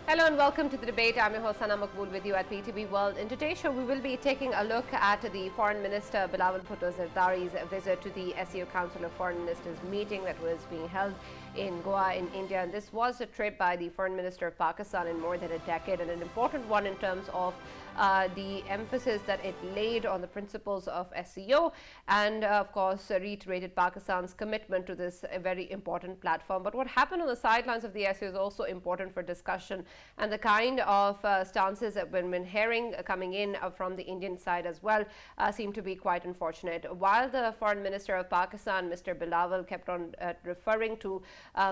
Hello and welcome to the debate. I'm your host Sana Maqbool with you at PTV World. In today's show, we will be taking a look at the Foreign Minister Bilawal Zardari's visit to the SEO Council of Foreign Ministers meeting that was being held in Goa in India. And this was a trip by the Foreign Minister of Pakistan in more than a decade, and an important one in terms of the emphasis that it laid on the principles of SEO and of course reiterated Pakistan's commitment to this very important platform. But what happened on the sidelines of the SEO is also important for discussion, and the kind of stances that we've been hearing coming in from the Indian side as well seem to be quite unfortunate. While the Foreign Minister of Pakistan, Mr. Bilawal, kept on referring to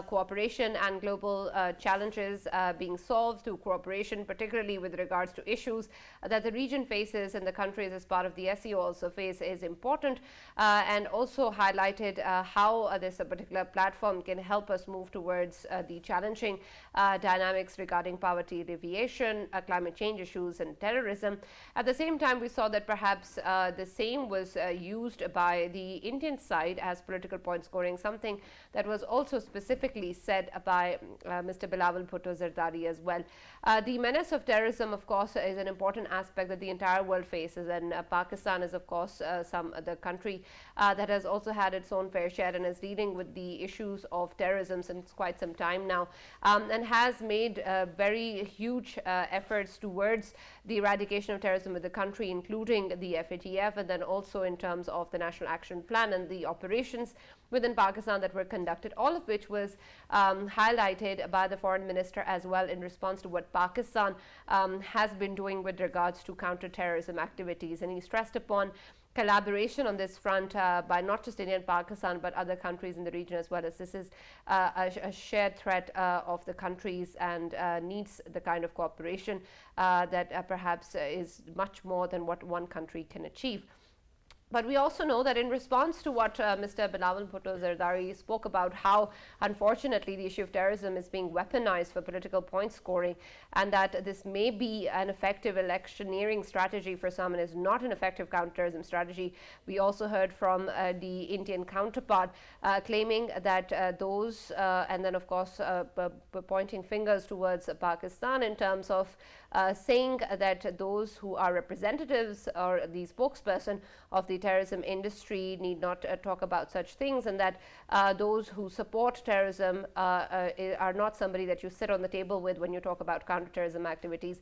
cooperation and global challenges being solved through cooperation, particularly with regards to issues that the region faces and the countries as part of the SEO also face, is important, and also highlighted how this particular platform can help us move towards the challenging dynamics regarding poverty alleviation, climate change issues and terrorism. At the same time, we saw that perhaps the same was used by the Indian side as political point scoring, something that was also specifically said by Mr. Bilawal Zardari as well. The menace of terrorism, of course, is an important aspect that the entire world faces, and Pakistan is of course the country that has also had its own fair share and is dealing with the issues of terrorism since quite some time now, and has made very huge efforts towards the eradication of terrorism with the country, including the FATF, and then also in terms of the National Action Plan and the operations within Pakistan that were conducted, all of which was highlighted by the foreign minister as well in response to what Pakistan has been doing with regards to counter-terrorism activities. And he stressed upon collaboration on this front by not just India and Pakistan but other countries in the region as well, as this is a shared threat of the countries and needs the kind of cooperation that perhaps is much more than what one country can achieve. But we also know that in response to what Mr. Bilawal Zardari spoke about, how unfortunately the issue of terrorism is being weaponized for political point scoring, and that this may be an effective electioneering strategy for some and is not an effective counterterrorism strategy. We also heard from the Indian counterpart claiming that those and then of course pointing fingers towards Pakistan in terms of saying that those who are representatives or the spokesperson of the terrorism industry need not talk about such things, and that those who support terrorism are not somebody that you sit on the table with when you talk about counterterrorism activities,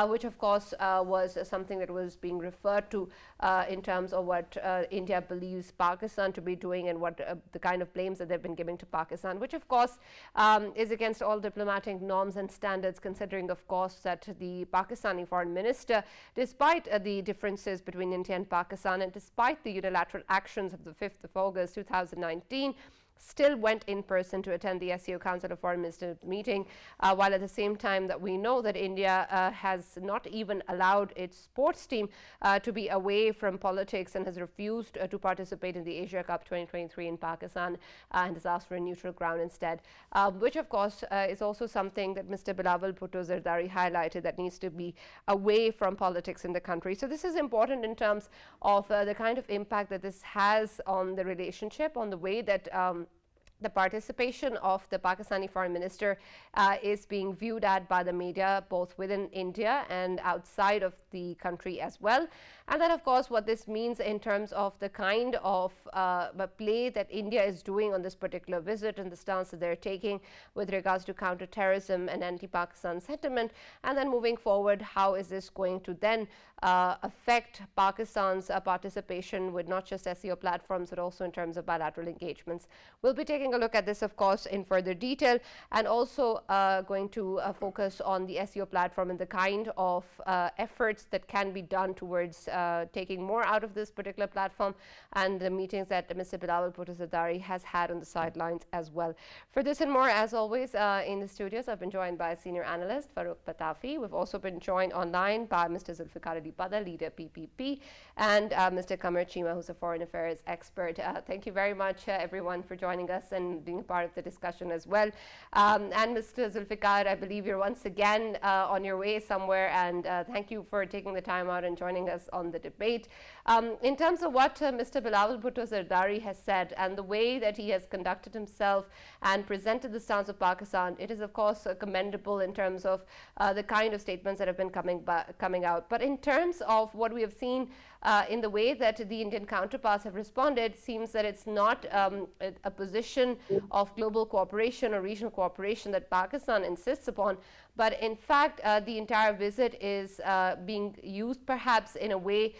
which of course was something that was being referred to in terms of what India believes Pakistan to be doing and what the kind of blames that they've been giving to Pakistan, which of course is against all diplomatic norms and standards, considering of course that the Pakistani foreign minister, despite the differences between India and Pakistan and despite the unilateral actions of the 5th of August 2019, still went in person to attend the SEO Council of Foreign Ministers meeting, while at the same time that we know that India has not even allowed its sports team to be away from politics and has refused to participate in the Asia Cup 2023 in Pakistan and has asked for a neutral ground instead, which of course is also something that Mr. Bilawal Zardari highlighted, that needs to be away from politics in the country. So this is important in terms of the kind of impact that this has on the relationship, on the way that the participation of the Pakistani foreign minister is being viewed at by the media, both within India and outside of the country as well. And then of course what this means in terms of the kind of play that India is doing on this particular visit and the stance that they're taking with regards to counter-terrorism and anti-Pakistan sentiment. And then moving forward, how is this going to then affect Pakistan's participation with not just SEO platforms but also in terms of bilateral engagements. We'll be taking a look at this of course in further detail, and also going to focus on the SEO platform and the kind of efforts that can be done towards taking more out of this particular platform, and the meetings that Mr. Bilawal Zardari has had on the sidelines as well. For this and more, as always, in the studios, I've been joined by senior analyst Farrukh Pitafi. We've also been joined online by Mr. Zulfikar Ali Bader, leader PPP, and Mr. Qamar, Cheema, who's a foreign affairs expert. Thank you very much, everyone, for joining us and being a part of the discussion as well. And Mr. Zulfikar, I believe you're once again on your way somewhere, and thank you for taking the time out and joining us on the debate. In terms of what Mr. Bilawal Bhutto Zardari has said and the way that he has conducted himself and presented the stance of Pakistan, it is of course commendable in terms of the kind of statements that have been coming out. But in terms of what we have seen in the way that the Indian counterparts have responded, seems that it's not a position of global cooperation or regional cooperation that Pakistan insists upon, but in fact the entire visit is being used perhaps in a way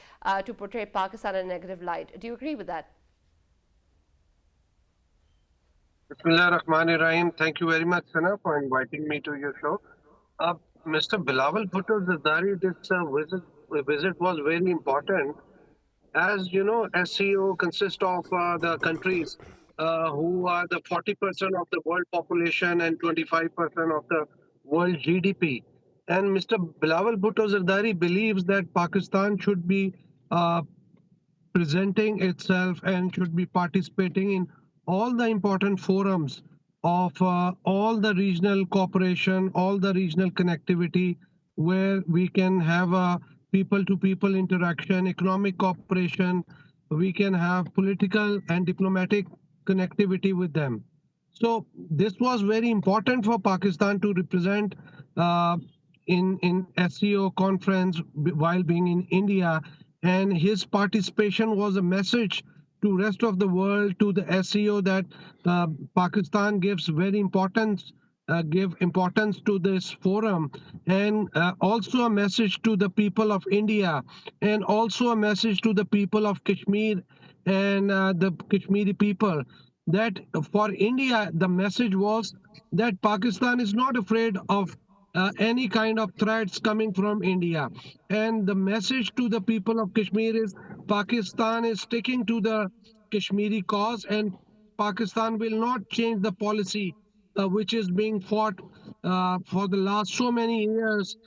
to portray Pakistan in a negative light. Do you agree with that? Bismillah Rahman Rahim. Thank you very much, Sana, for inviting me to your show. Mr. Bilawal Bhutto Zardari, this visit was very important. As you know, SCO consists of the countries who are the 40% of the world population and 25% of the world GDP. And Mr. Bilawal Bhutto Zardari believes that Pakistan should be presenting itself and should be participating in all the important forums of all the regional cooperation, all the regional connectivity, where we can have a people-to-people interaction, economic cooperation, we can have political and diplomatic connectivity with them. So this was very important for Pakistan to represent in SCO conference while being in India, and his participation was a message to rest of the world, to the SCO, that Pakistan gives very importance to this forum, and also a message to the people of India, and also a message to the people of Kashmir and the Kashmiri people, that for India the message was that Pakistan is not afraid of any kind of threats coming from India. And the message to the people of Kashmir is Pakistan is sticking to the Kashmiri cause, and Pakistan will not change the policy which is being fought for the last so many years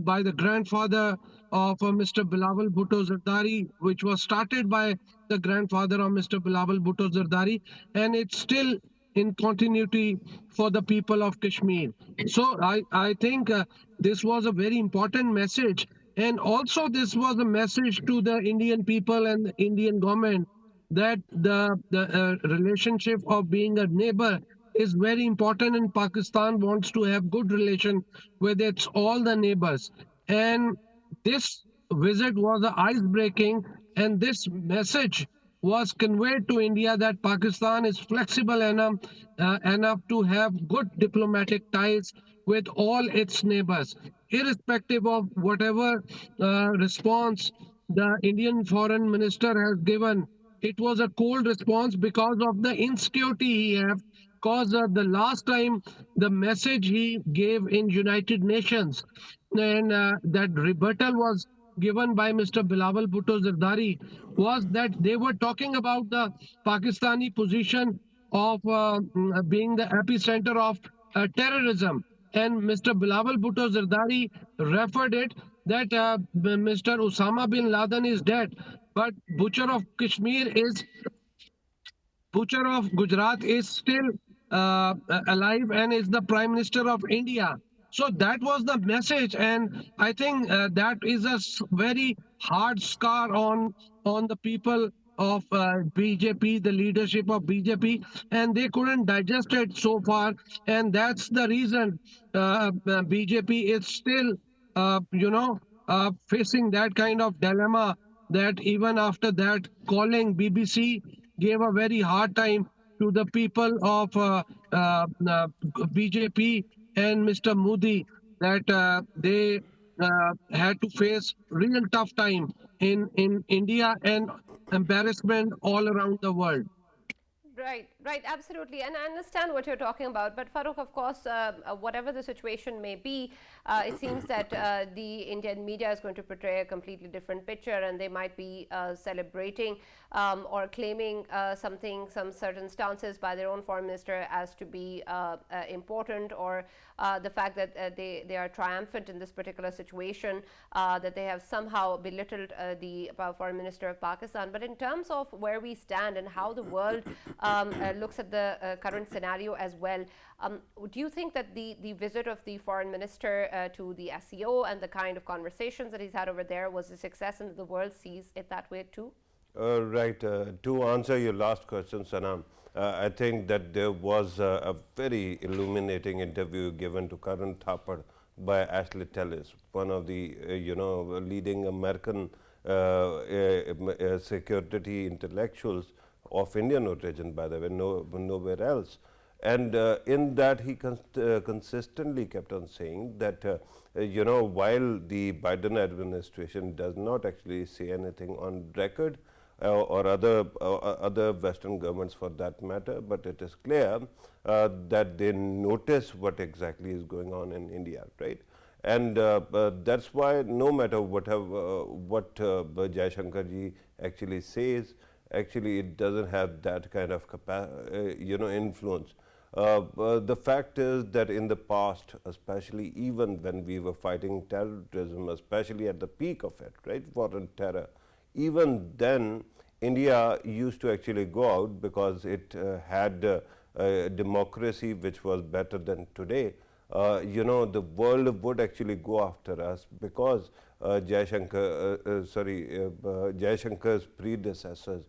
by the grandfather of Mr. Bilawal Bhutto Zardari, which was started by the grandfather of Mr. Bilawal Bhutto Zardari, and it's still in continuity for the people of Kashmir. So I think this was a very important message. And also this was a message to the Indian people and the Indian government that the relationship of being a neighbor is very important, and Pakistan wants to have good relation with its all the neighbors. And this visit was ice breaking, and this message was conveyed to India that Pakistan is flexible enough to have good diplomatic ties with all its neighbors, irrespective of whatever response the Indian foreign minister has given. It was a cold response because of the insecurity he have. Because the last time the message he gave in United Nations, and that rebuttal was given by Mr. Bilawal Bhutto Zardari, was that they were talking about the Pakistani position of being the epicenter of terrorism. And Mr. Bilawal Bhutto Zardari referred it that Mr. Osama bin Laden is dead, but Butcher of Gujarat is still alive and is the Prime Minister of India. So that was the message, and I think that is a very hard scar on the people of BJP, the leadership of BJP, and they couldn't digest it so far, and that's the reason BJP is still, facing that kind of dilemma, that even after that calling, BBC gave a very hard time to the people of BJP and Mr. Modi, that they had to face real tough time in India and embarrassment all around the world. Right, absolutely. And I understand what you're talking about. But Farrukh, of course, whatever the situation may be, it seems that the Indian media is going to portray a completely different picture, and they might be celebrating or claiming some certain stances by their own foreign minister as to be important, or the fact that they are triumphant in this particular situation, that they have somehow belittled the foreign minister of Pakistan. But in terms of where we stand and how the world looks at the current scenario as well. Do you think that the visit of the foreign minister to the SCO and the kind of conversations that he's had over there was a success, and the world sees it that way too? Right. To answer your last question, Sanam, I think that there was a very illuminating interview given to Karan Thapar by Ashley Tellis, one of the leading American security intellectuals of Indian origin, by the way, nowhere else. And in that, he consistently kept on saying that, while the Biden administration does not actually say anything on record, or other Western governments for that matter, but it is clear that they notice what exactly is going on in India, right? And that's why no matter what Jaishankar ji actually says, actually it doesn't have that kind of influence. The fact is that in the past, especially even when we were fighting terrorism, especially at the peak of it, right, war on terror, even then India used to actually go out because it had a democracy which was better than today. The world would actually go after us because Jaishankar's predecessors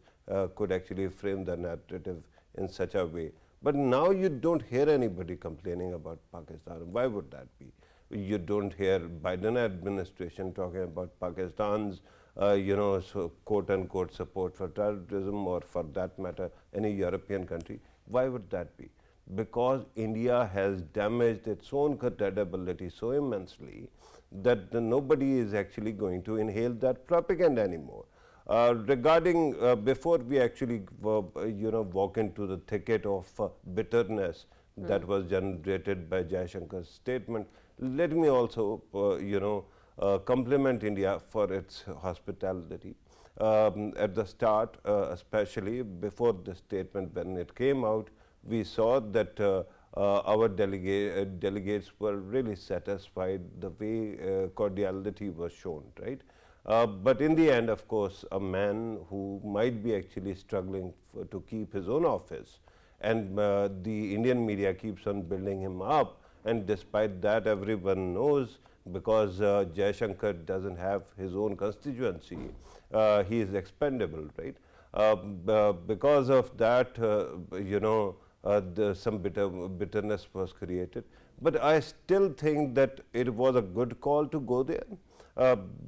could actually frame the narrative in such a way. But now you don't hear anybody complaining about Pakistan. Why would that be? You don't hear Biden administration talking about Pakistan's quote unquote support for terrorism, or for that matter any European country. Why would that be? Because India has damaged its own credibility so immensely that nobody is actually going to inhale that propaganda anymore. Regarding before we actually walk into the thicket of bitterness that was generated by Jaishankar's statement, let me also compliment India for its hospitality. At the start, especially before the statement when it came out, we saw that our delegates were really satisfied the way cordiality was shown, right? But in the end, of course, a man who might be actually struggling to keep his own office, and the Indian media keeps on building him up, and despite that everyone knows, because Jaishankar doesn't have his own constituency, he is expendable, right? Because of that, some bitterness was created. But I still think that it was a good call to go there,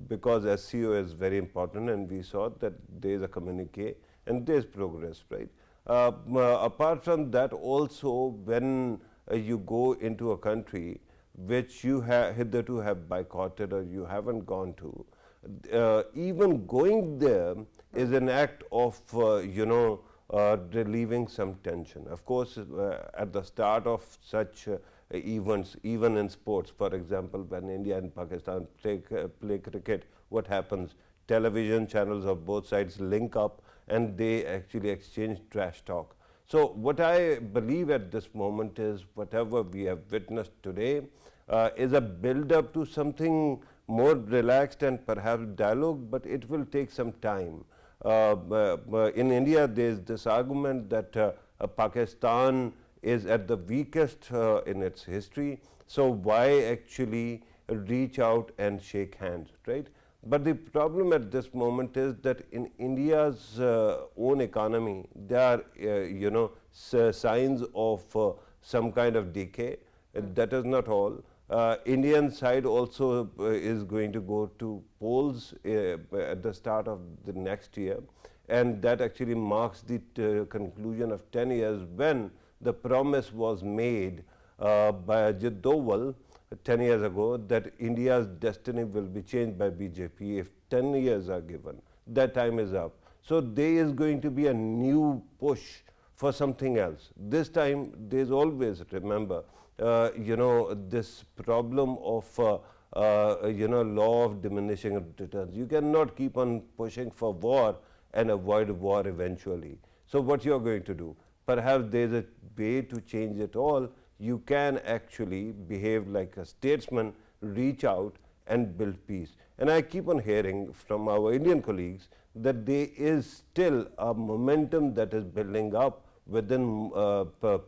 because SCO is very important, and we saw that there is a communique and there is progress, right? Apart from that also, when you go into a country which you have hitherto have boycotted or you haven't gone to, even going there is an act of relieving some tension. Of course, at the start of such events, even in sports, for example, when India and Pakistan play cricket, what happens? Television channels of both sides link up and they actually exchange trash talk. So what I believe at this moment is whatever we have witnessed today is a build up to something more relaxed and perhaps dialogue, but it will take some time. In India, there is this argument that Pakistan is at the weakest in its history, so why actually reach out and shake hands, right? But the problem at this moment is that in India's own economy, there are signs of some kind of decay. That is not all. Indian side also is going to go to polls at the start of the next year, and that actually marks the conclusion of 10 years when the promise was made by Ajit Doval 10 years ago that India's destiny will be changed by BJP if 10 years are given. That time is up. So there is going to be a new push for something else. This time there is always, remember, this problem of law of diminishing returns. You cannot keep on pushing for war and avoid war eventually. So what you are going to do? Perhaps there is a way to change it all. You can actually behave like a statesman, reach out and build peace. And I keep on hearing from our Indian colleagues that there is still a momentum that is building up within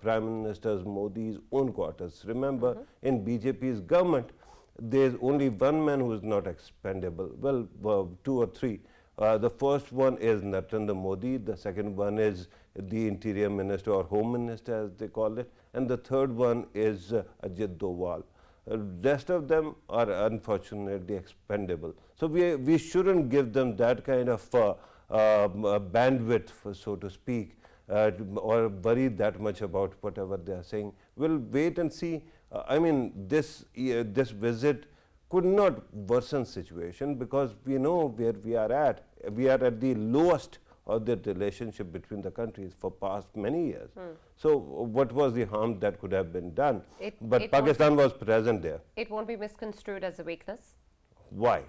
Prime Minister Modi's own quarters. Remember, in BJP's government, there's only one man who is not expendable. Well, two or three. The first one is Narendra Modi, the second one is the Interior Minister or Home Minister as they call it, and the third one is Ajit Doval. Rest of them are unfortunately expendable. So we shouldn't give them that kind of bandwidth, so to speak, or worry that much about whatever they are saying. We'll wait and see. I mean, this visit could not worsen situation because we know where we are at. We are at the lowest of the relationship between the countries for past many years. So what was the harm that could have been done? But Pakistan was present there. It won't be misconstrued as a weakness? Why?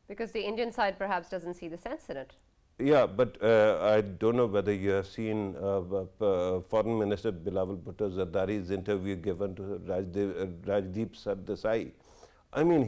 Because the Indian side perhaps doesn't see the sense in it. Yeah, but I don't know whether you have seen Foreign Minister Bilawal Bhutto Zardari's interview given to Rajdeep Sardesai. I mean,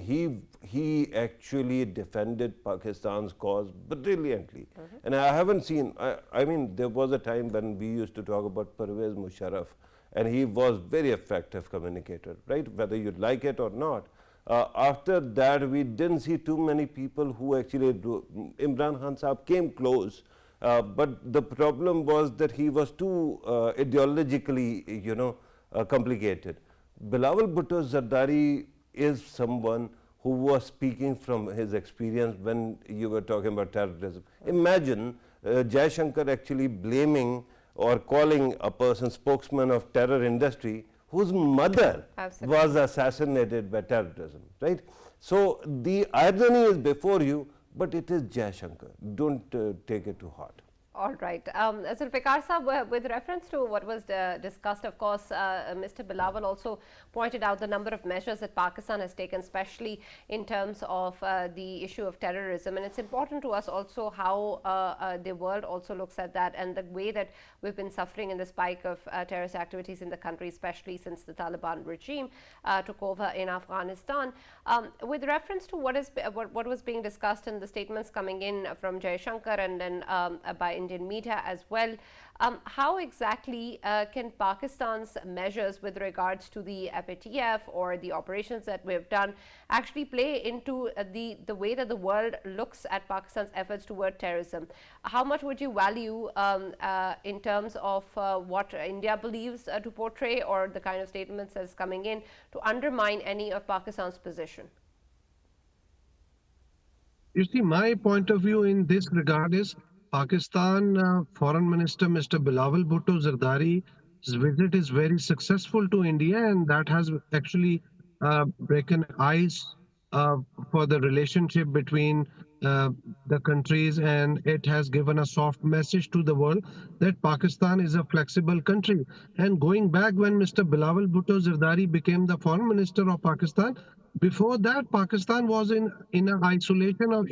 he actually defended Pakistan's cause brilliantly. And I haven't seen, I mean, there was a time when we used to talk about Pervez Musharraf, and he was very effective communicator, right? Whether you like it or not. After that, we didn't see too many people who actually Imran Khan Saab came close, but the problem was that he was too ideologically, complicated. Bilawal Bhutto Zardari is someone who was speaking from his experience when you were talking about terrorism. Imagine Jaishankar actually blaming or calling a person spokesman of terror industry whose mother was assassinated by terrorism, right? So the irony is before you, but it is Jaishankar. Don't take it to heart. All right. Zulfikar Saab, with reference to what was discussed, of course, Mr. Bilawal also pointed out the number of measures that Pakistan has taken, especially in terms of the issue of terrorism. And it's important to us also how the world also looks at that and the way that we've been suffering in the spike of terrorist activities in the country, especially since the Taliban regime took over in Afghanistan. With reference to what was being discussed and the statements coming in from Jaishankar and then by Indian media as well, how exactly can Pakistan's measures with regards to the FATF or the operations that we have done actually play into the way that the world looks at Pakistan's efforts toward terrorism? How much would you value in terms of what India believes to portray or the kind of statements that's coming in to undermine any of Pakistan's position? You see, my point of view in this regard is Pakistan Foreign Minister Mr. Bilawal Bhutto Zardari's visit is very successful to India, and that has actually broken ice for the relationship between the countries, and it has given a soft message to the world that Pakistan is a flexible country. And going back when Mr. Bilawal Bhutto Zardari became the Foreign Minister of Pakistan, before that Pakistan was in an isolation of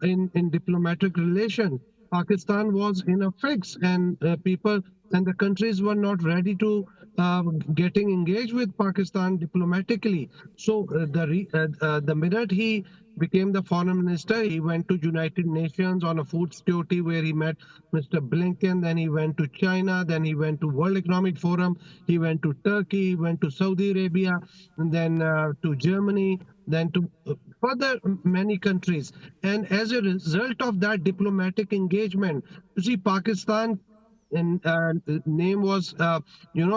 in diplomatic relation. Pakistan was in a fix, and people and the countries were not ready to getting engaged with Pakistan diplomatically. So the minute he became the foreign minister, he went to United Nations on a food security where he met Mr. Blinken, then he went to China, then he went to World Economic Forum, he went to Turkey, he went to Saudi Arabia, and then to Germany, then to further many countries. And as a result of that diplomatic engagement, you see, Pakistan name was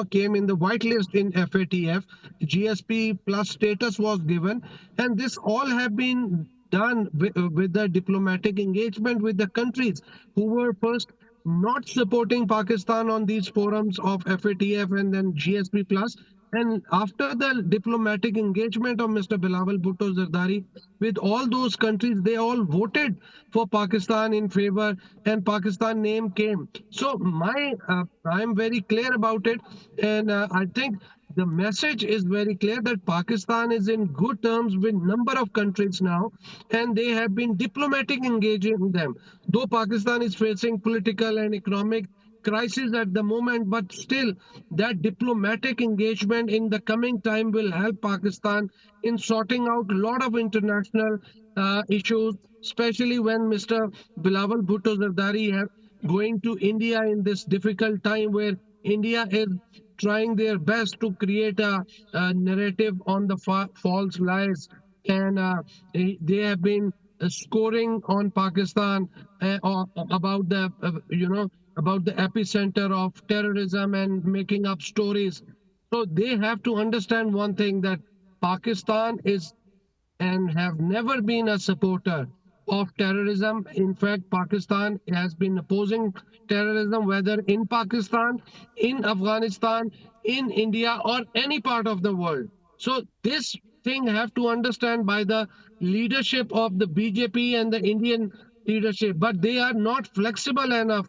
came in the whitelist in FATF. GSP plus status was given, and this all have been done with the diplomatic engagement with the countries who were first not supporting Pakistan on these forums of FATF and then GSP plus. And after the diplomatic engagement of Mr. Bilawal Bhutto Zardari with all those countries, they all voted for Pakistan in favor, and Pakistan name came. So I'm very clear about it, and I think the message is very clear that Pakistan is in good terms with number of countries now, and they have been diplomatic engaging them. Though Pakistan is facing political and economic crisis at the moment, but still that diplomatic engagement in the coming time will help Pakistan in sorting out a lot of international issues, especially when Mr. Bilawal Bhutto Zardari going to India in this difficult time where India is trying their best to create a narrative on the false lies, and they have been scoring on Pakistan about the about the epicenter of terrorism and making up stories. So they have to understand one thing, that Pakistan is and have never been a supporter of terrorism. In fact, Pakistan has been opposing terrorism, whether in Pakistan, in Afghanistan, in India, or any part of the world. So this thing have to understand by the leadership of the BJP and the Indian leadership, but they are not flexible enough.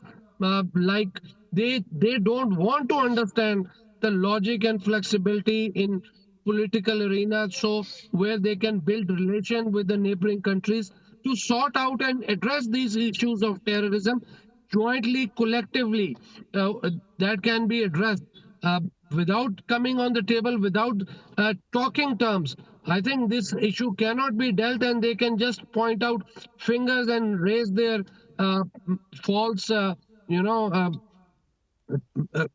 Like they don't want to understand the logic and flexibility in political arena, so where they can build relation with the neighboring countries to sort out and address these issues of terrorism jointly, collectively. That can be addressed without coming on the table, without talking terms. I think this issue cannot be dealt, and they can just point out fingers and raise their uh, false you know uh,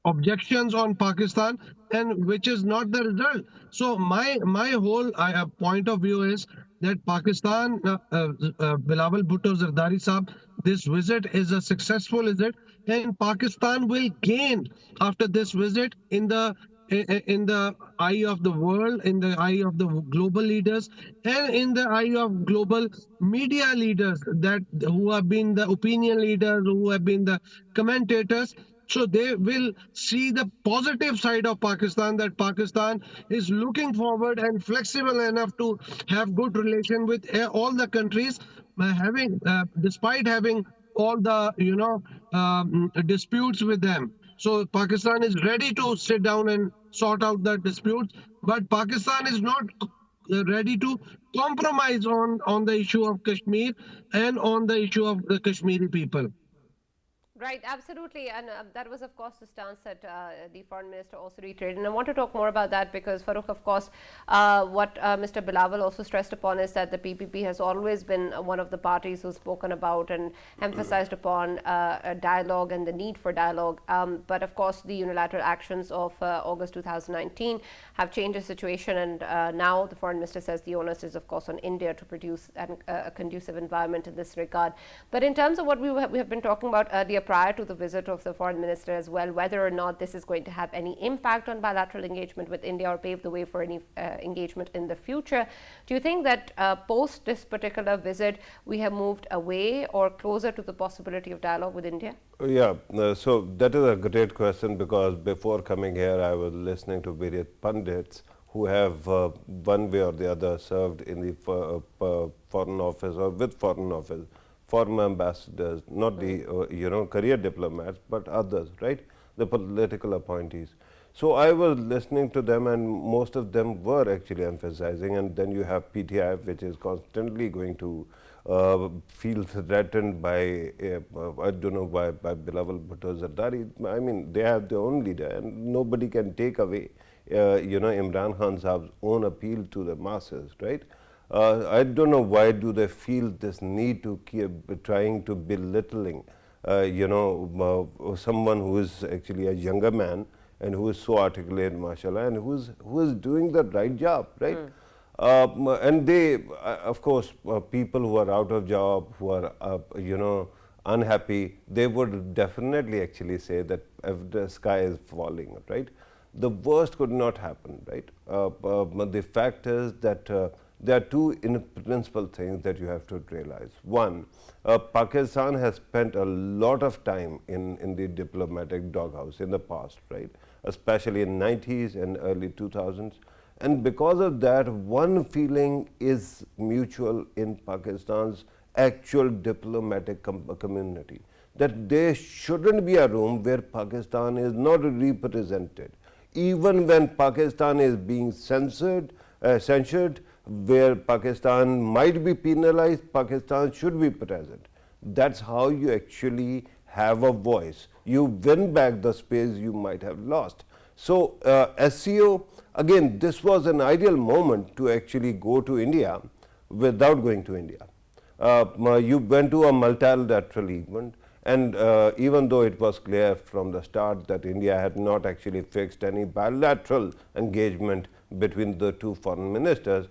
objections on Pakistan, and which is not the result. So my whole point of view is that Pakistan, Bilawal Bhutto Zardari Saab, this visit is a successful visit, and Pakistan will gain after this visit in the eye of the world, in the eye of the global leaders, and in the eye of global media leaders, that who have been the opinion leaders, who have been the commentators. So they will see the positive side of Pakistan, that Pakistan is looking forward and flexible enough to have good relation with all the countries, having despite having all the disputes with them. So Pakistan is ready to sit down and sort out the disputes, but Pakistan is not ready to compromise on the issue of Kashmir and on the issue of the Kashmiri people. Right, absolutely. And that was, of course, the stance that the foreign minister also reiterated. And I want to talk more about that because, Farrukh, of course, what Mr. Bilawal also stressed upon is that the PPP has always been one of the parties who's spoken about and emphasized upon a dialogue and the need for dialogue. But, of course, the unilateral actions of August 2019 have changed the situation. And now the foreign minister says the onus is, of course, on India to produce a conducive environment in this regard. But in terms of what we have been talking about earlier, prior to the visit of the foreign minister as well, whether or not this is going to have any impact on bilateral engagement with India or pave the way for any engagement in the future. Do you think that post this particular visit, we have moved away or closer to the possibility of dialogue with India? Yeah, so that is a great question, because before coming here, I was listening to various pundits who have one way or the other served in the foreign office or with foreign office, former ambassadors, not the career diplomats, but others, right? The political appointees. So I was listening to them, and most of them were actually emphasizing. And then you have PTI, which is constantly going to feel threatened by I don't know, by Bilawal Bhutto Zardari. I mean, they have their own leader, and nobody can take away Imran Khan Saab's own appeal to the masses, right? I don't know why do they feel this need to keep trying to belittling, someone who is actually a younger man and who is so articulate, mashallah, and who is doing the right job, right? And they, of course, people who are out of job, who are, unhappy, they would definitely actually say that if the sky is falling, right? The worst could not happen, right? The fact is that there are two principal things that you have to realize. One, Pakistan has spent a lot of time in the diplomatic doghouse in the past, right? Especially in 90s and early 2000s. And because of that, one feeling is mutual in Pakistan's actual diplomatic community, that there shouldn't be a room where Pakistan is not represented. Even when Pakistan is being censored, where Pakistan might be penalized, Pakistan should be present. That's how you actually have a voice. You win back the space you might have lost. So SCO, again, this was an ideal moment to actually go to India without going to India. You went to a multilateral event, And even though it was clear from the start that India had not actually fixed any bilateral engagement between the two foreign ministers,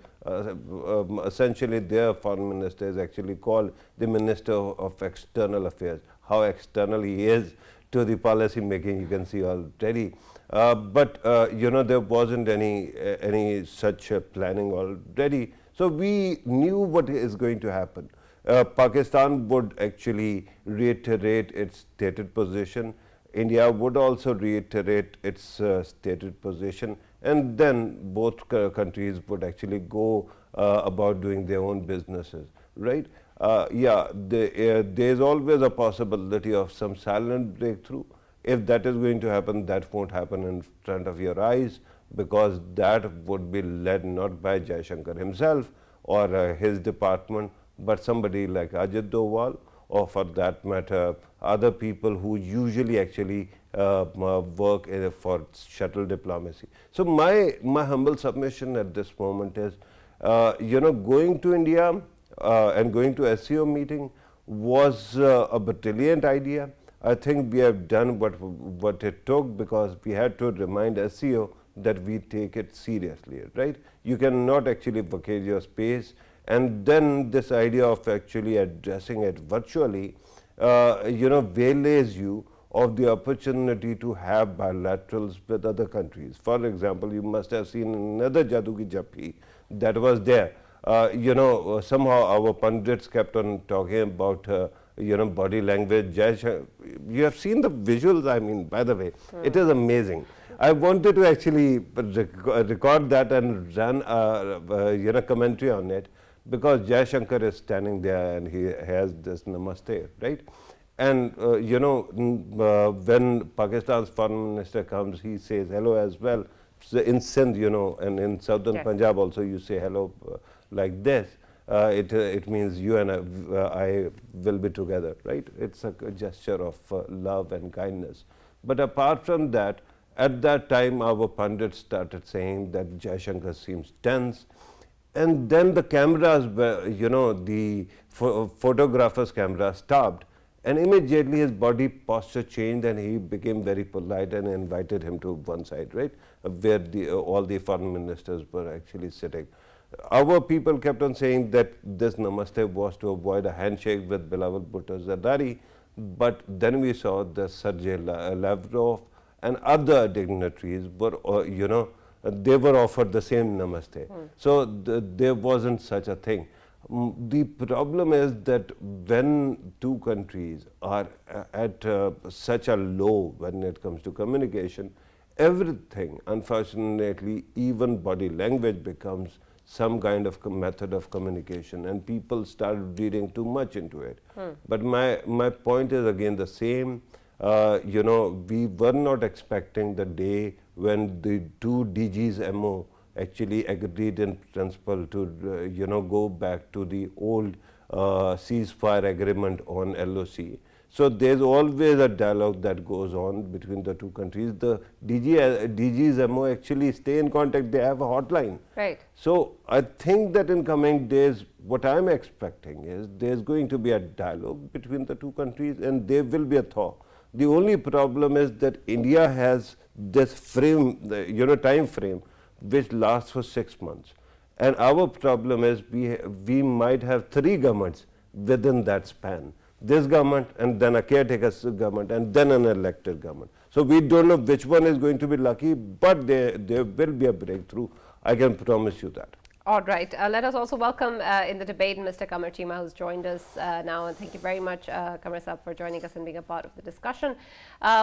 essentially their foreign minister is actually called the Minister of External Affairs. How external he is to the policy making, you can see already. But there wasn't any such planning already. So we knew what is going to happen. Pakistan would actually reiterate its stated position. India would also reiterate its stated position, and then both countries would actually go about doing their own businesses, right? There is always a possibility of some silent breakthrough. If that is going to happen, that won't happen in front of your eyes, because that would be led not by Jaishankar himself or his department, but somebody like Ajit Doval, or for that matter other people who usually actually work for shuttle diplomacy. So my humble submission at this moment is, going to India and going to SCO meeting was a brilliant idea. I think we have done what it took, because we had to remind SCO that we take it seriously, right? You cannot actually vacate your space, and then this idea of actually addressing it virtually, waylays you of the opportunity to have bilaterals with other countries. For example, you must have seen another Jadoo Ki Jappi that was there. Somehow our pundits kept on talking about body language. You have seen the visuals, I mean, by the way, it is amazing. I wanted to actually record that and run a commentary on it, because Jaishankar is standing there and he has this namaste, right? And when Pakistan's foreign minister comes, he says hello as well. So in Sindh, and in southern Punjab also, you say hello like this. It means you and I will be together, right? It's a gesture of love and kindness. But apart from that, at that time our pundits started saying that Jaishankar seems tense. And then the cameras, the photographer's camera stopped, and immediately his body posture changed and he became very polite and invited him to one side, right, where all the foreign ministers were actually sitting. Our people kept on saying that this namaste was to avoid a handshake with Bilawal Bhutto Zardari, but then we saw that Sergei Lavrov and other dignitaries were, they were offered the same namaste. So there wasn't such a thing. The problem is that when two countries are at such a low when it comes to communication, everything, unfortunately, even body language becomes some kind of method of communication, and people start reading too much into it. But my point is again the same. We were not expecting the day when the two DGs MO actually agreed in principle to go back to the old ceasefire agreement on LOC. So there's always a dialogue that goes on between the two countries. The DGs MO actually stay in contact. They have a hotline. Right. So I think that in coming days, what I'm expecting is there's going to be a dialogue between the two countries, and there will be a thaw. The only problem is that India has this frame, time frame, which lasts for 6 months. And our problem is we might have 3 governments within that span. This government, and then a caretaker government, and then an elected government. So we don't know which one is going to be lucky, but there will be a breakthrough. I can promise you that. All right. Let us also welcome in the debate Mr. Qamar Cheema, who's joined us now. And thank you very much, Qamar Sahab, for joining us and being a part of the discussion.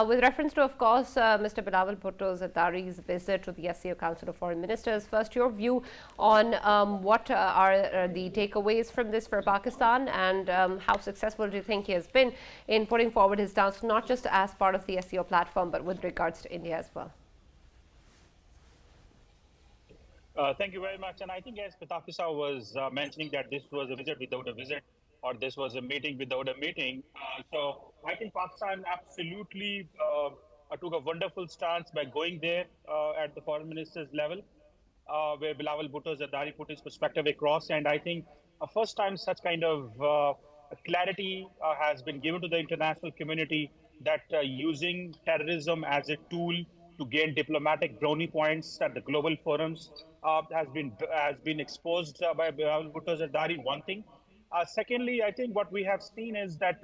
With reference to, of course, Mr. Bilawal Bhutto Zardari's visit to the SCO Council of Foreign Ministers, first your view on what are the takeaways from this for Pakistan, and how successful do you think he has been in putting forward his stance, not just as part of the SCO platform, but with regards to India as well? Thank you very much. And I think as Pitafi was mentioning that this was a visit without a visit, or this was a meeting without a meeting. So I think Pakistan absolutely took a wonderful stance by going there at the foreign minister's level, where Bilawal Bhutto Zardari put his perspective across. And I think first time such kind of clarity has been given to the international community that using terrorism as a tool to gain diplomatic brownie points at the global forums has been exposed by Bilawal Bhutto Zardari. One thing. Secondly, I think what we have seen is that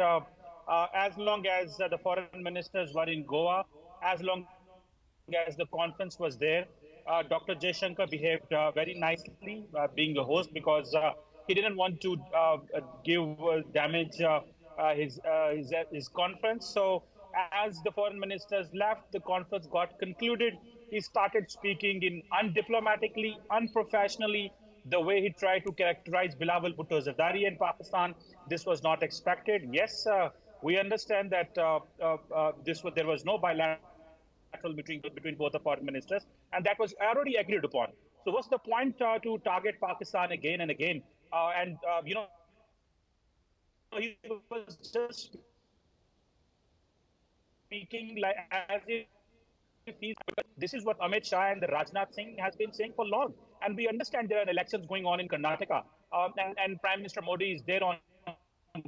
as long as the foreign ministers were in Goa, as long as the conference was there, Dr. Jaishankar behaved very nicely, being a host, because he didn't want to give damage his conference. So, as the foreign ministers left, the conference got concluded. He started speaking in undiplomatically, unprofessionally, the way he tried to characterize Bilawal Bhutto Zardari in Pakistan. This was not expected. Yes, we understand that there was no bilateral between both the foreign ministers, and that was already agreed upon. So, what's the point to target Pakistan again and again? He was just speaking like as if he's. This is what Amit Shah and the Rajnath Singh has been saying for long, and we understand there are elections going on in Karnataka, and Prime Minister Modi is there on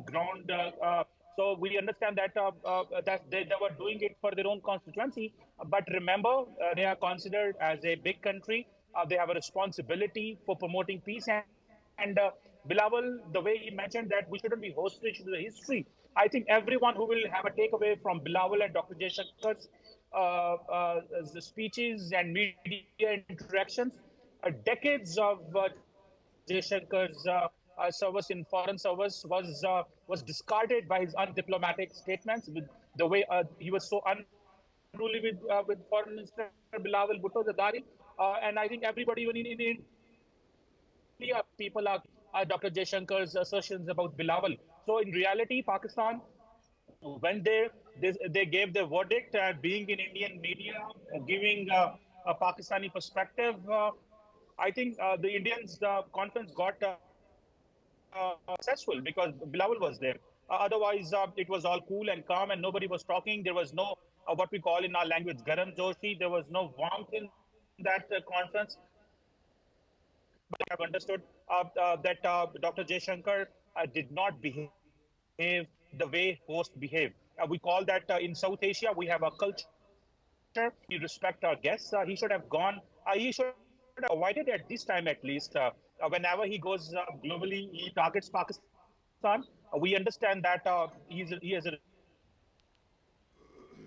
ground. So we understand that they were doing it for their own constituency. But remember, they are considered as a big country. They have a responsibility for promoting peace. And Bilawal, the way he mentioned that we shouldn't be hostage to the history. I think everyone who will have a takeaway from Bilawal and Dr. Jaishankar's the speeches and media interactions, decades of Jaishankar's service in foreign service was discarded by his undiplomatic statements. With the way he was so unruly with Foreign Minister Bilawal Bhutto Zardari, and I think everybody, even in India, people are Dr. Jaishankar's assertions about Bilawal. So in reality, Pakistan, when they gave the verdict, being in Indian media, giving a Pakistani perspective, I think the Indians conference got successful because Bilawal was there. Otherwise, it was all cool and calm and nobody was talking. There was no what we call in our language garam joshi. There was no warmth in that conference. But I have understood that Dr. Jaishankar did not behave the way hosts behave. We call that in South Asia, we have a culture. We respect our guests. He should have gone. He should have avoided at this time at least. Whenever he goes globally, he targets Pakistan. We understand that he has a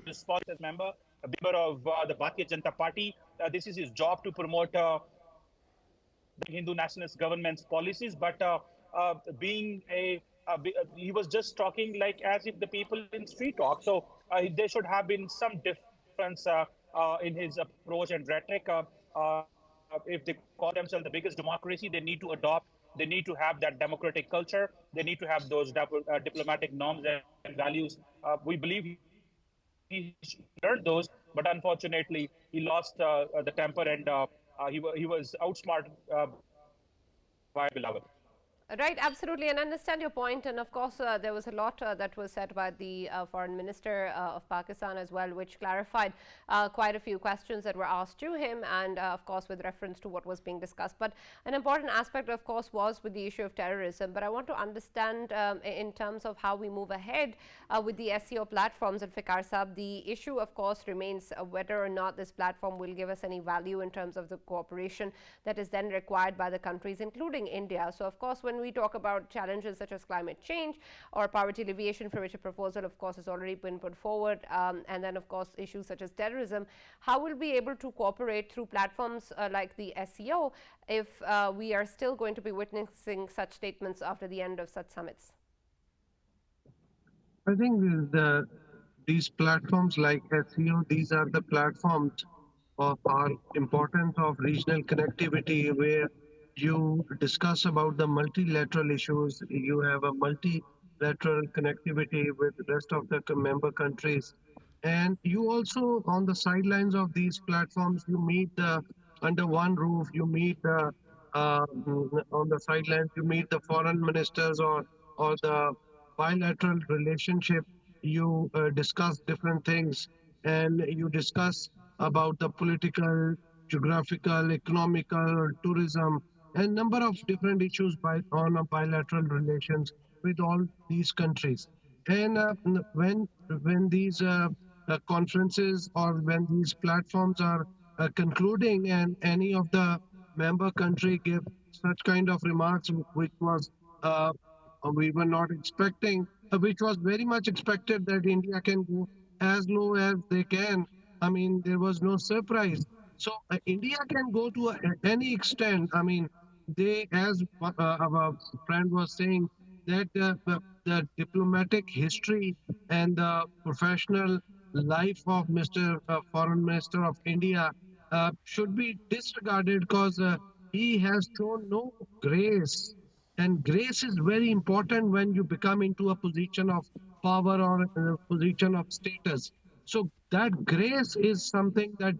responsibility as member, a member of the Bharatiya Janata Party. This is his job to promote the Hindu nationalist government's policies. But he was just talking like as if the people in street talk. So there should have been some difference in his approach and rhetoric. If they call themselves the biggest democracy, they need to adopt. They need to have that democratic culture. They need to have those diplomatic norms and values. We believe he learned those, but unfortunately, he lost the temper and he was outsmart by Bilawal. Right, absolutely, and I understand your point. And of course, there was a lot that was said by the foreign minister of Pakistan as well, which clarified quite a few questions that were asked to him, and of course, with reference to what was being discussed. But an important aspect, of course, was with the issue of terrorism. But I want to understand in terms of how we move ahead with the SEO platforms at Zulfikar Saab. The issue, of course, remains whether or not this platform will give us any value in terms of the cooperation that is then required by the countries, including India. So, of course, when we talk about challenges such as climate change or poverty alleviation, for which a proposal, of course, has already been put forward, and then, of course, issues such as terrorism, how will we be able to cooperate through platforms like the SEO if we are still going to be witnessing such statements after the end of such summits? I think these platforms like SEO, these are the platforms of our importance of regional connectivity, where you discuss about the multilateral issues. You have a multilateral connectivity with the rest of the member countries. And you also, on the sidelines of these platforms, you meet under one roof, you meet on the sidelines, you meet the foreign ministers or the bilateral relationship. You discuss different things, and you discuss about the political, geographical, economical, tourism, and number of different issues on a bilateral relations, with all these countries. And when these conferences or when these platforms are concluding, and any of the member country give such kind of remarks, which was uh, we were not expecting, which was very much expected that India can go as low as they can. I mean, there was no surprise. So India can go to any extent. I mean, they, as our friend was saying, that the diplomatic history and the professional life of Mr. Foreign Minister of India should be disregarded, because he has shown no grace. And grace is very important when you become into a position of power or a position of status. So that grace is something that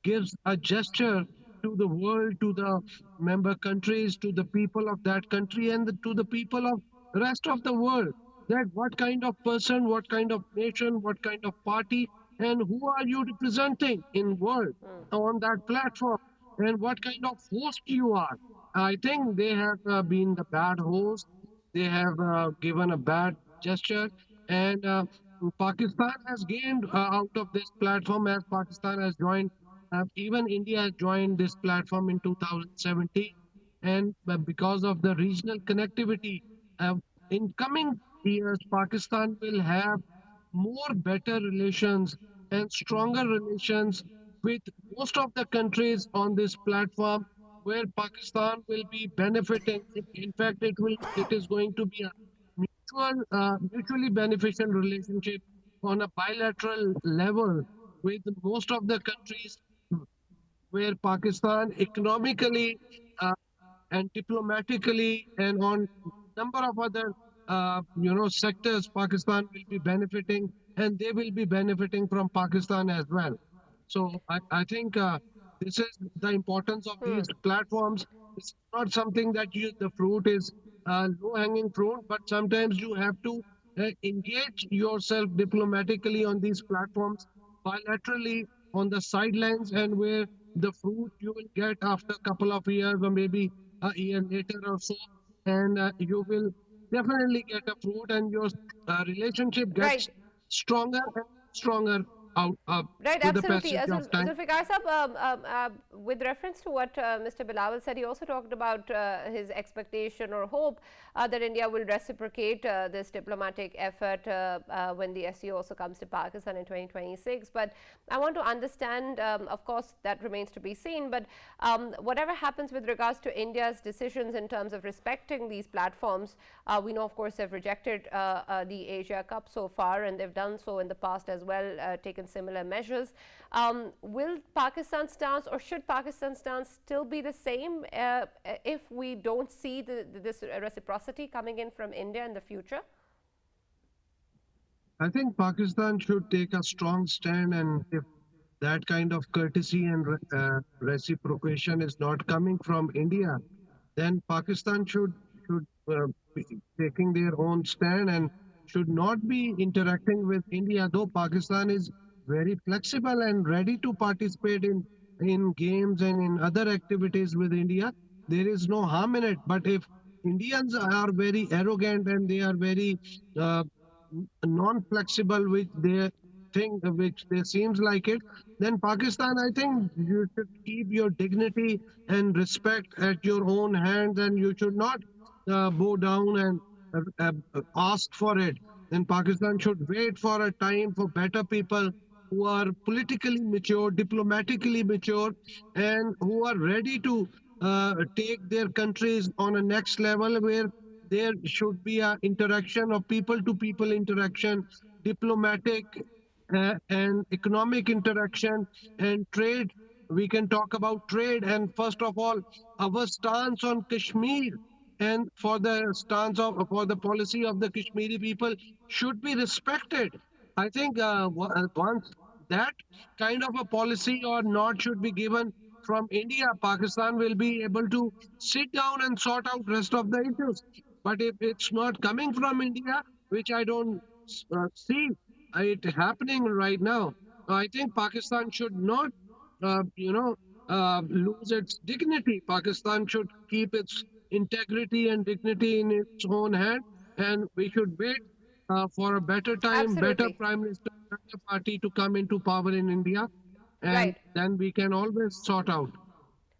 gives a gesture to the world, to the member countries, to the people of that country, and to the people of the rest of the world, that what kind of person, what kind of nation, what kind of party, and who are you representing in world on that platform, and what kind of host you are. I think they have been the bad host. They have given a bad gesture, and Pakistan has gained out of this platform, as Pakistan has joined. Even India has joined this platform in 2017, and because of the regional connectivity, uh, in coming years, Pakistan will have more better relations and stronger relations with most of the countries on this platform, where Pakistan will be benefiting. In fact, it is going to be a mutually beneficial relationship on a bilateral level with most of the countries, where Pakistan economically uh, and diplomatically and on number of other sectors, Pakistan will be benefiting, and they will be benefiting from Pakistan as well. So I think this is the importance of these platforms. It's not something that the fruit is low hanging fruit, but sometimes you have to engage yourself diplomatically on these platforms, bilaterally on the sidelines, and where the fruit you will get after a couple of years or maybe a year later or so, and you will definitely get a fruit, and your relationship Right. gets stronger and stronger out Right, with the absolutely. passage of time. Zulfikar Sahab, with reference to what Mr. Bilawal said, he also talked about his expectation or hope that India will reciprocate this diplomatic effort when the SCO also comes to Pakistan in 2026. But I want to understand, of course, that remains to be seen, but whatever happens with regards to India's decisions in terms of respecting these platforms, we know, of course, they've rejected the Asia Cup so far, and they've done so in the past as well, taken similar measures. Will Pakistan's stance, or should Pakistan's stance still be the same if we don't see this reciprocity coming in from India in the future? I think Pakistan should take a strong stand, and if that kind of courtesy and reciprocation is not coming from India, then Pakistan should be taking their own stand and should not be interacting with India. Though Pakistan is very flexible and ready to participate in games and in other activities with India, there is no harm in it. But if Indians are very arrogant and they are very uh, non-flexible, which they think, which they seems like it, then Pakistan, I think you should keep your dignity and respect at your own hands, and you should not bow down and ask for it. Then Pakistan should wait for a time for better people who are politically mature, diplomatically mature, and who are ready to take their countries on a next level, where there should be a interaction of people to people interaction, diplomatic and economic interaction, and trade. We can talk about trade, and first of all, our stance on Kashmir and for the policy of the Kashmiri people should be respected. I think once that kind of a policy or not should be given from India, Pakistan will be able to sit down and sort out rest of the issues. But if it's not coming from India, which I don't see it happening right now, I think Pakistan should not, lose its dignity. Pakistan should keep its integrity and dignity in its own hand, and we should wait for a better time, better Absolutely. prime minister, better party to come into power in India, and Right. then we can always sort out.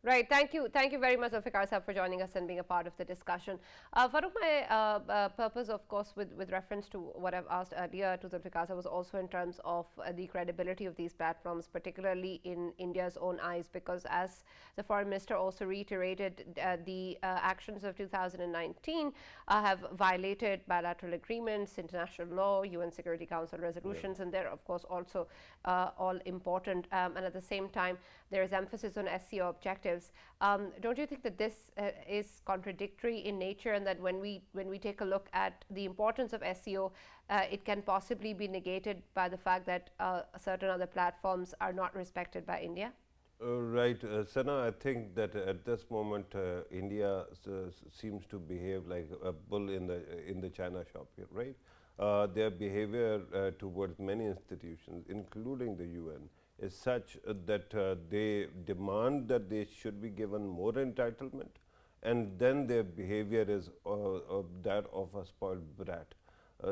Right. Thank you. Thank you very much, Zulfikar Sahab, for joining us and being a part of the discussion. Farrukh, my purpose, of course, with reference to what I've asked earlier to Zulfikar Sahab was also in terms of the credibility of these platforms, particularly in India's own eyes, because as the foreign minister also reiterated, the actions of 2019 have violated bilateral agreements, international law, UN Security Council resolutions, and they're, of course, also all important. And at the same time, there is emphasis on SCO objectives. Don't you think that this is contradictory in nature, and that when we take a look at the importance of SCO, it can possibly be negated by the fact that certain other platforms are not respected by India? Right, Sana, I think that at this moment India seems to behave like a bull in the China shop here, right? Their behavior towards many institutions, including the UN, is such that they demand that they should be given more entitlement, and then their behavior is that of a spoiled brat.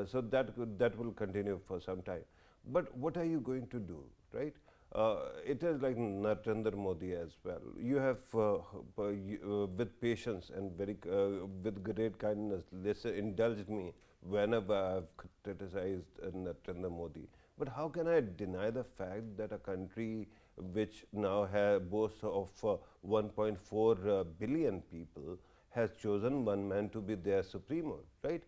So that will continue for some time. But what are you going to do, right? It is like Narendra Modi as well. You have, with patience and with great kindness, indulged me whenever I've criticized Narendra Modi. But how can I deny the fact that a country which now boasts of 1.4 billion people has chosen one man to be their supremo, right?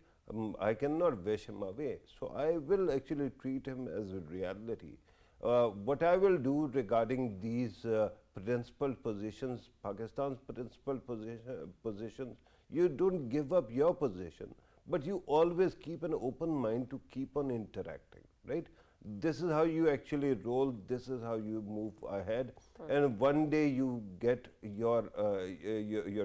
I cannot wish him away. So I will actually treat him as a reality. What I will do regarding these principled positions, Pakistan's principled positions, you don't give up your position, but you always keep an open mind to keep on interacting, right? This is how you actually roll, this is how you move ahead, and one day you get your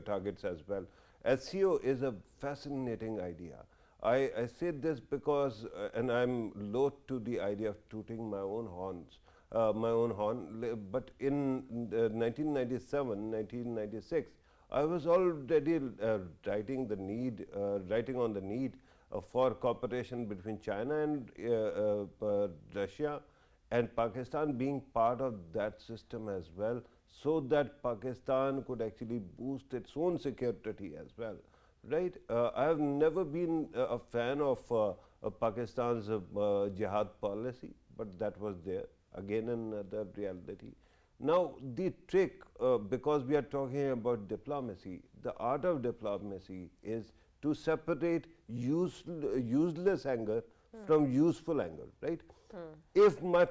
targets as well. SEO is a fascinating idea. I say this because, and I'm loath to the idea of tooting my own horn, but in 1997, 1996, I was already writing on the need for cooperation between China and Russia, and Pakistan being part of that system as well, so that Pakistan could actually boost its own security as well. Right? I have never been a fan of Pakistan's jihad policy, but that was there again another reality. Now, the trick, because we are talking about diplomacy, the art of diplomacy is to separate useless anger from useful anger, right? If my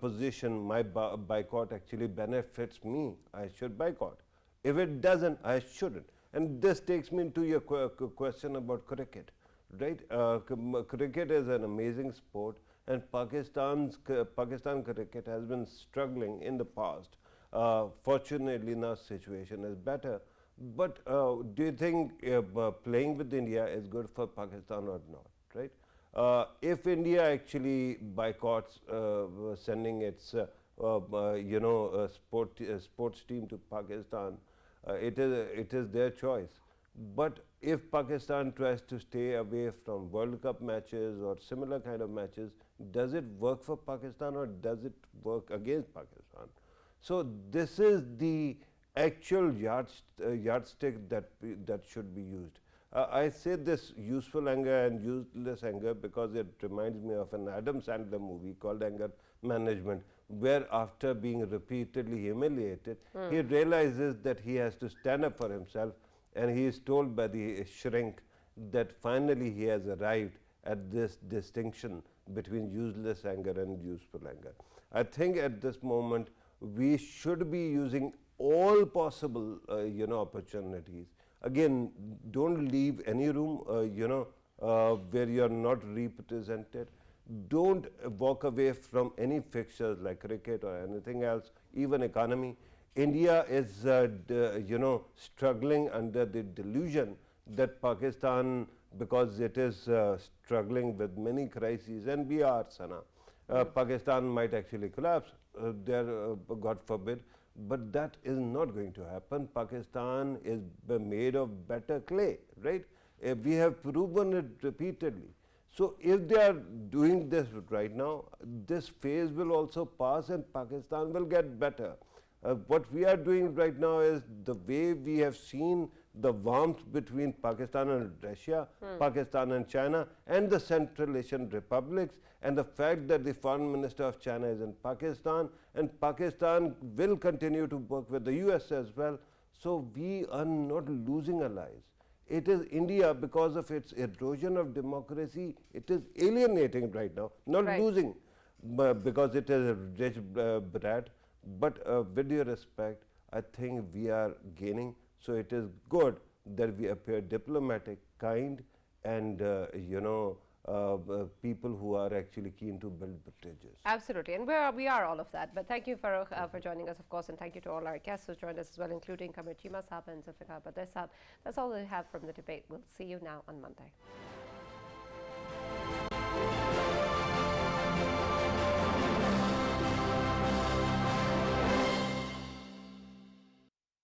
position, my boycott actually benefits me, I should boycott. If it doesn't, I shouldn't. And this takes me into your question about cricket, right? Cricket is an amazing sport, and Pakistan cricket has been struggling in the past. Fortunately, now situation is better. But do you think playing with India is good for Pakistan or not, right? If India actually boycotts sending its sports team to Pakistan, it is their choice. But if Pakistan tries to stay away from World Cup matches or similar kind of matches, does it work for Pakistan or does it work against Pakistan? So this is the actual yardstick that should be used. I say this useful anger and useless anger because it reminds me of an Adam Sandler movie called Anger Management, where after being repeatedly humiliated, he realizes that he has to stand up for himself, and he is told by the shrink that finally he has arrived at this distinction between useless anger and useful anger. I think at this moment we should be using all possible opportunities. Again, don't leave any room where you are not represented. Don't walk away from any fixtures like cricket or anything else, even economy. India is struggling under the delusion that Pakistan, because it is struggling with many crises, and we are, Sana, Pakistan might actually collapse, God forbid, but that is not going to happen. Pakistan is made of better clay, right? We have proven it repeatedly. So if they are doing this right now, this phase will also pass and Pakistan will get better. What we are doing right now is the way we have seen the warmth between Pakistan and Russia, Pakistan and China, and the Central Asian republics, and the fact that the foreign minister of China is in Pakistan, and Pakistan will continue to work with the US as well. So we are not losing allies. It is India, because of its erosion of democracy, it is alienating right now, not losing, but because it is a rich brat. But with due respect, I think we are gaining. So it is good that we appear diplomatic, kind, and people who are actually keen to build bridges. Absolutely, and we are all of that. But thank you, Farrukh, for joining us, of course, and thank you to all our guests who joined us as well, including Qamar, Cheema Sahab and Zulfikar Ali Bader Sahab. That's all we have from the debate. We'll see you now on Monday.